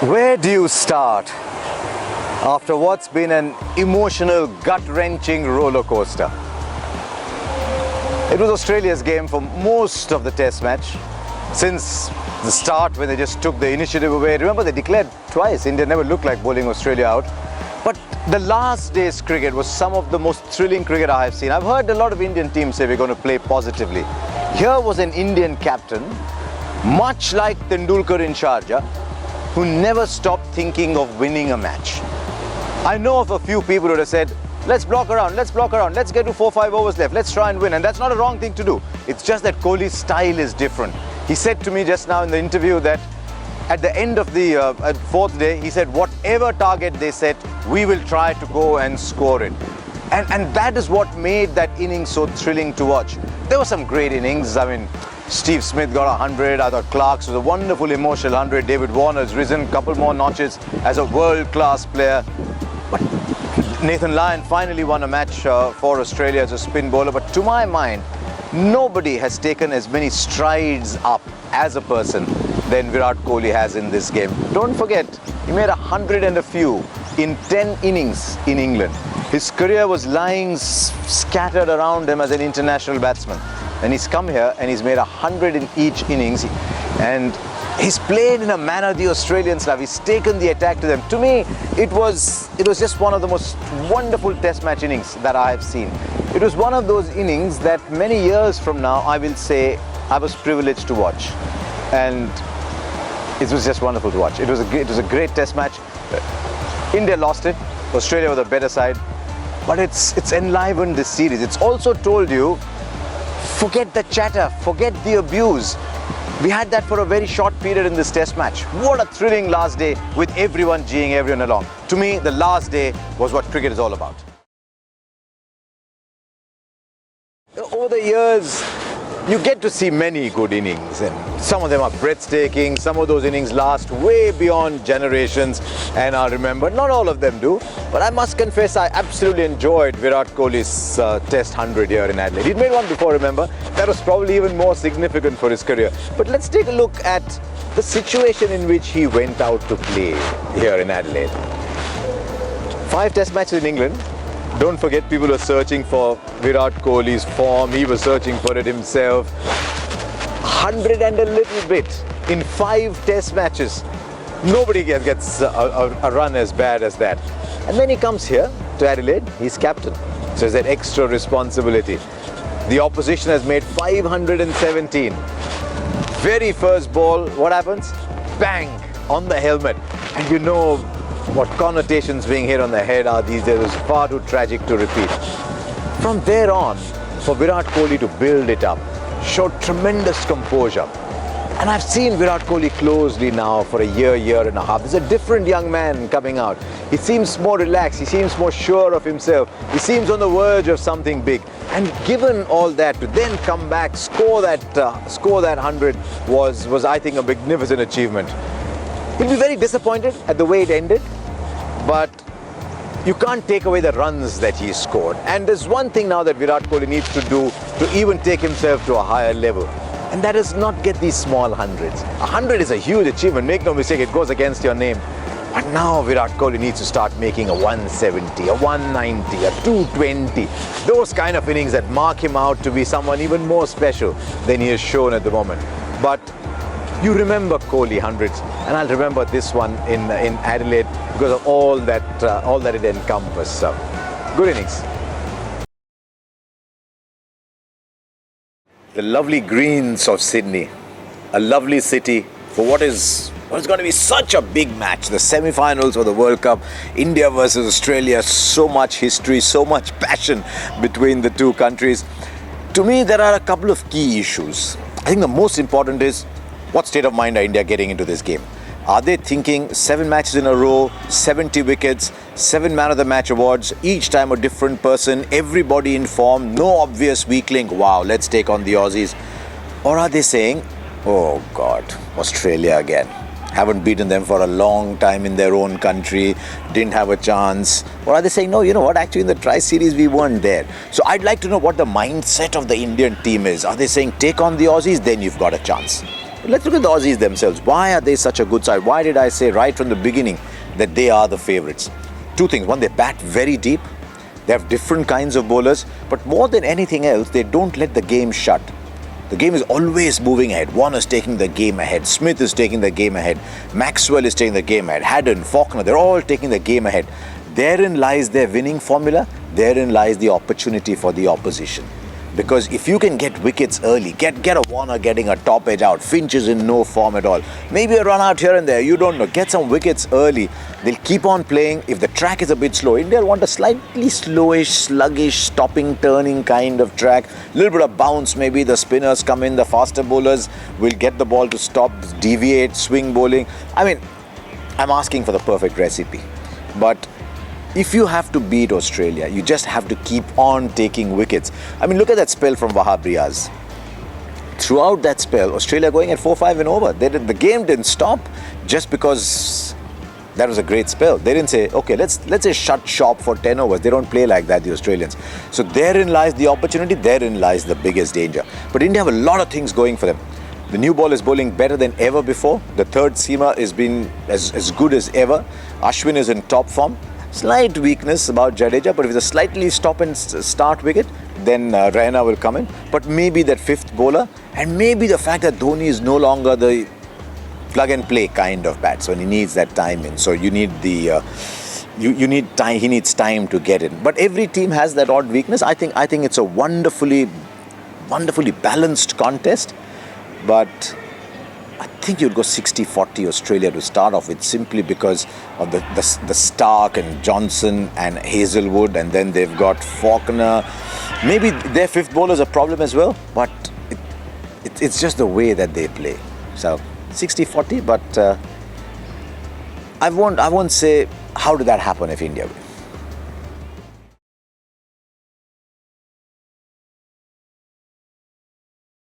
Where do you start after what's been an emotional, gut-wrenching roller coaster? It was Australia's game for most of the test match. Since the start, when they just took the initiative away. Remember, they declared twice. India never looked like bowling Australia out. But the last day's cricket was some of the most thrilling cricket I have seen. I've heard a lot of Indian teams say we're going to play positively. Here was an Indian captain, much like Tendulkar in Sharjah, who never stopped thinking of winning a match. I know of a few people who would have said, let's block around, let's get to 4-5 overs left, let's try and win. And that's not a wrong thing to do. It's just that Kohli's style is different. He said to me just now in the interview that at the end of the fourth day, he said, whatever target they set, we will try to go and score it. And that is what made that innings so thrilling to watch. There were some great innings. I mean, Steve Smith got 100. I thought Clark's was a wonderful emotional 100. David Warner's risen a couple more notches as a world-class player. But Nathan Lyon finally won a match for Australia as a spin bowler. But to my mind, nobody has taken as many strides up as a person than Virat Kohli has in this game. Don't forget, he made 100 and a few in 10 innings in England. His career was lying scattered around him as an international batsman. And he's come here and he's made 100 in each innings. And he's played in a manner the Australians love. He's taken the attack to them. To me, it was just one of the most wonderful test match innings that I have seen. It was one of those innings that many years from now, I will say, I was privileged to watch. And it was just wonderful to watch. It was a great test match. India lost it. Australia was a better side. But it's enlivened this series. It's also told you, forget the chatter, forget the abuse. We had that for a very short period in this test match. What a thrilling last day with everyone geeing everyone along. To me, the last day was what cricket is all about. Over the years, you get to see many good innings, and some of them are breathtaking. Some of those innings last way beyond generations and are remembered. Not all of them do, but I must confess I absolutely enjoyed Virat Kohli's Test 100 here in Adelaide. He'd made one before, remember? That was probably even more significant for his career. But let's take a look at the situation in which he went out to play here in Adelaide. 5 Test matches in England. Don't forget, people are searching for Virat Kohli's form. He was searching for it himself. 100 and a little bit in 5 test matches. Nobody gets a run as bad as that. And then he comes here to Adelaide. He's captain. So there's that extra responsibility. The opposition has made 517. Very first ball, what happens? Bang! On the helmet. And you know what connotations being hit on the head are these days is far too tragic to repeat. From there on, for Virat Kohli to build it up, showed tremendous composure. And I've seen Virat Kohli closely now for a year and a half. There's a different young man coming out. He seems more relaxed. He seems more sure of himself. He seems on the verge of something big. And given all that, to then come back, score that 100 was I think, a magnificent achievement. He'll be very disappointed at the way it ended, but you can't take away the runs that he scored. And there's one thing now that Virat Kohli needs to do to even take himself to a higher level, and that is not get these small hundreds. 100 is a huge achievement, make no mistake, it goes against your name. But now Virat Kohli needs to start making a 170, a 190, a 220. Those kind of innings that mark him out to be someone even more special than he has shown at the moment. But you remember Kohli hundreds, and I'll remember this one in Adelaide because of all that it encompassed. So, good innings. The lovely greens of Sydney, a lovely city for what is going to be such a big match. The semi-finals of the World Cup, India versus Australia. So much history, so much passion between the two countries. To me, there are a couple of key issues. I think the most important is, what state of mind are India getting into this game? Are they thinking 7 matches in a row, 70 wickets, 7 man of the match awards, each time a different person, everybody in form, no obvious weak link, wow, let's take on the Aussies? Or are they saying, oh God, Australia again. Haven't beaten them for a long time in their own country, didn't have a chance. Or are they saying, no, you know what, actually in the Tri-Series we weren't there. So I'd like to know what the mindset of the Indian team is. Are they saying, take on the Aussies, then you've got a chance? let's look at the Aussies themselves. Why are they such a good side? Why did I say right from the beginning that they are the favourites? Two things. One, they bat very deep. They have different kinds of bowlers. But more than anything else, they don't let the game shut. The game is always moving ahead. Warner's taking the game ahead. Smith is taking the game ahead. Maxwell is taking the game ahead. Haddon, Faulkner, they're all taking the game ahead. Therein lies their winning formula. Therein lies the opportunity for the opposition. Because if you can get wickets early, get a Warner getting a top edge out, Finch is in no form at all, maybe a run out here and there, you don't know, get some wickets early, they'll keep on playing. If the track is a bit slow, India will want a slightly slowish, sluggish, stopping, turning kind of track, a little bit of bounce, maybe the spinners come in, the faster bowlers will get the ball to stop, deviate, swing bowling. I mean, I'm asking for the perfect recipe, but if you have to beat Australia, you just have to keep on taking wickets. I mean, look at that spell from Wahab Riaz. Throughout that spell, Australia going at 4-5 and over. The game didn't stop just because that was a great spell. They didn't say, okay, let's say shut shop for 10 overs. They don't play like that, the Australians. So therein lies the opportunity, therein lies the biggest danger. But India have a lot of things going for them. The new ball is bowling better than ever before. The third seamer has been as good as ever. Ashwin is in top form. Slight weakness about Jadeja, but if it's a slightly stop and start wicket, then Raina will come in. But maybe that fifth bowler, and maybe the fact that Dhoni is no longer the plug and play kind of batsman. He needs that time in. So you need the you need time. He needs time to get in. But every team has that odd weakness. I think it's a wonderfully balanced contest. But I think you'd go 60-40 Australia to start off with, simply because of the Stark and Johnson and Hazelwood, and then they've got Faulkner. Maybe their fifth bowler is a problem as well, but it's just the way that they play. So 60-40, but I won't say how did that happen if India wins.